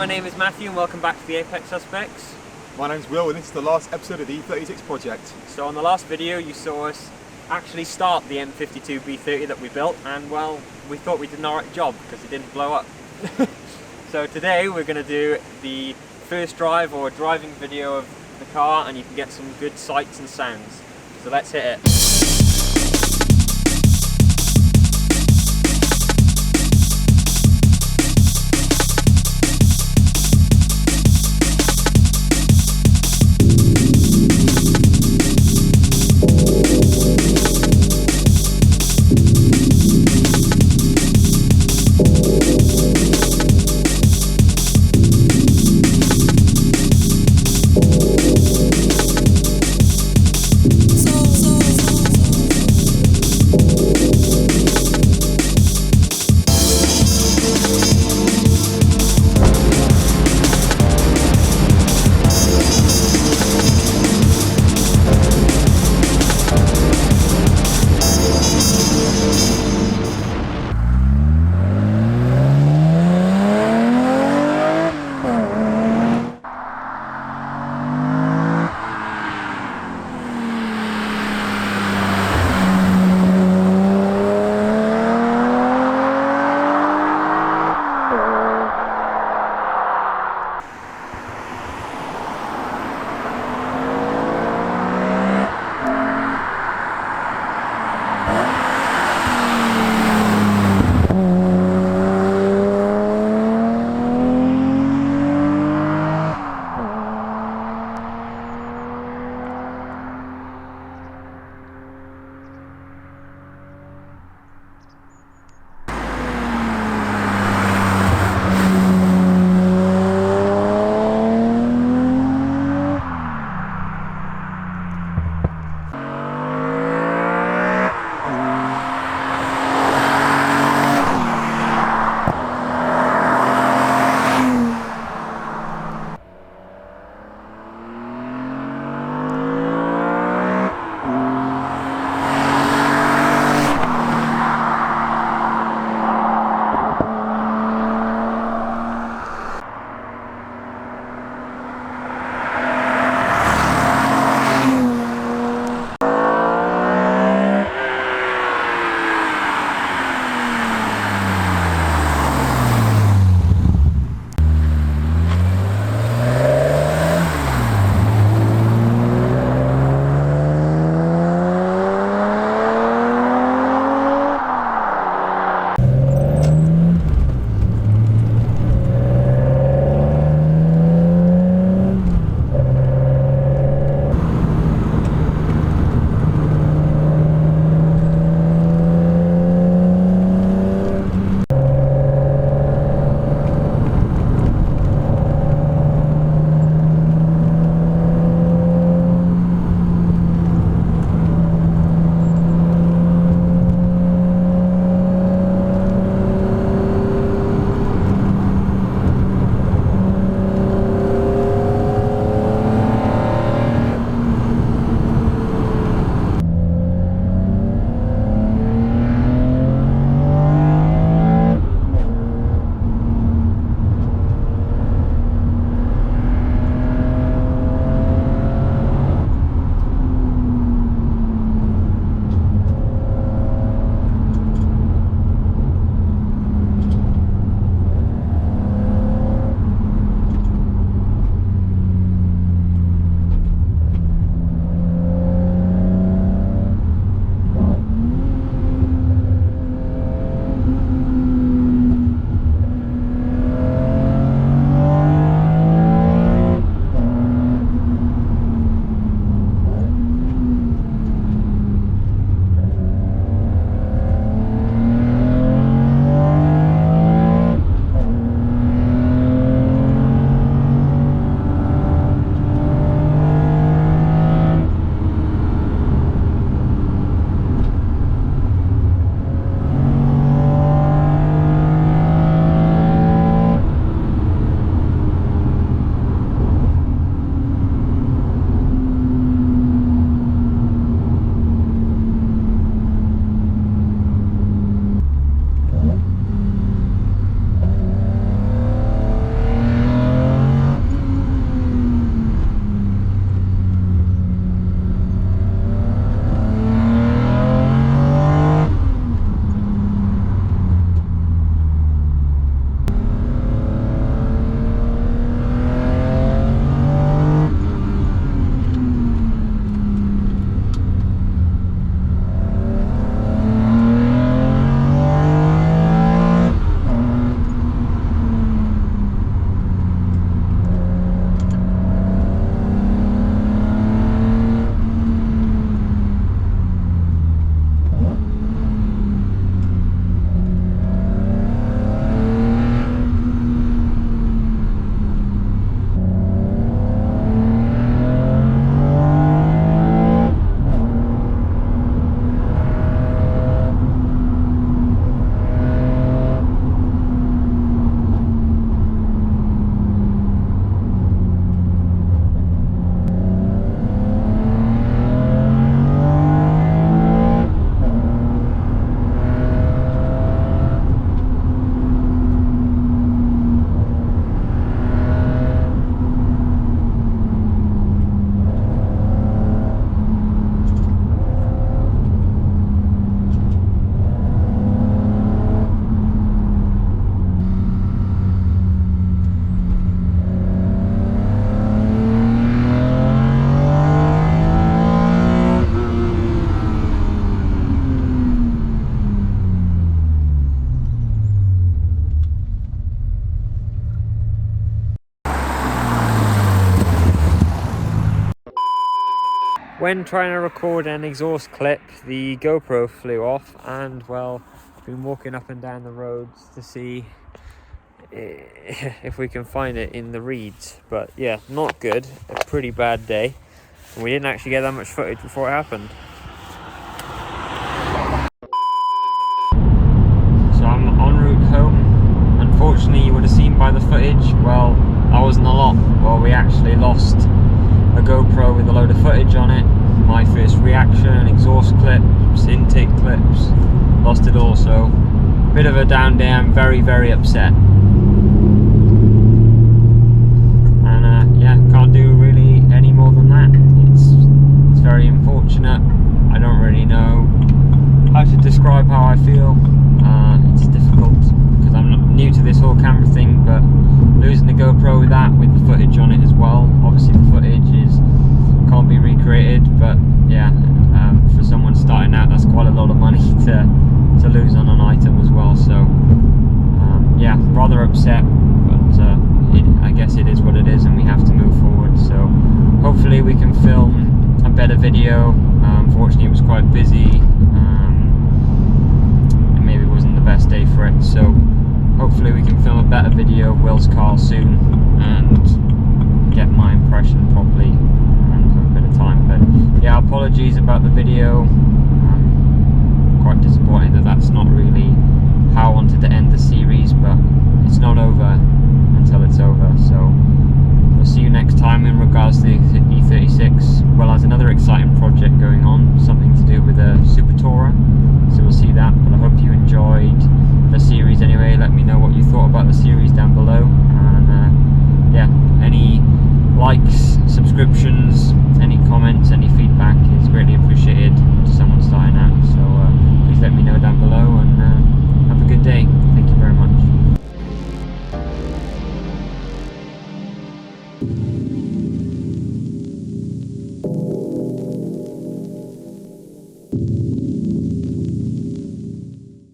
my name is Matthew and welcome back to the Apex Suspects. My name's Will and this is the last episode of the E36 project. So on the last video you saw us actually start the M52B30 that we built, and well, we thought we did an alright job because it didn't blow up. So today we're going to do the first drive or driving video of the car, and you can get some good sights and sounds. So let's hit it. when trying to record an exhaust clip, the GoPro flew off, and well, been walking up and down the roads to see if we can find it in the reeds. But yeah, not good. A pretty bad day. And we didn't actually get that much footage before it happened. So I'm en route home. Unfortunately, you would have seen by the footage, well, I wasn't a lot. Well, we actually lost a GoPro with a load of footage on it. My first reaction, exhaust clips, intake clips, lost it all. So bit of a down day. I'm very, very upset. And yeah, can't do really any more than that. It's very unfortunate. I don't really know how to describe how I feel. It's difficult because I'm not new to this whole camera thing, but losing the GoPro with that, with the footage on it as well. Obviously the footage can't be recreated, but yeah, for someone starting out, that's quite a lot of money to lose on an item as well. So yeah, rather upset, but I guess it is what it is, and we have to move forward. So hopefully we can film a better video. Unfortunately, it was quite busy, and maybe it wasn't the best day for it. So hopefully we can film a better video of Will's car soon and get my impression properly and have a bit of time. But yeah, apologies about the video. Quite disappointed that that's not really how I wanted to end the series, but it's not over until it's over. So we'll see you next time in regards to the E36. Well, there's another exciting project going on, something to do with a Super Tourer, so we'll see that. But I hope you enjoyed the series anyway. Let me know what you thought about the series down below, and yeah, any likes, subscriptions, any comments, any feedback is greatly appreciated to someone starting out. So please let me know down below, and have a good day. Thank you very much.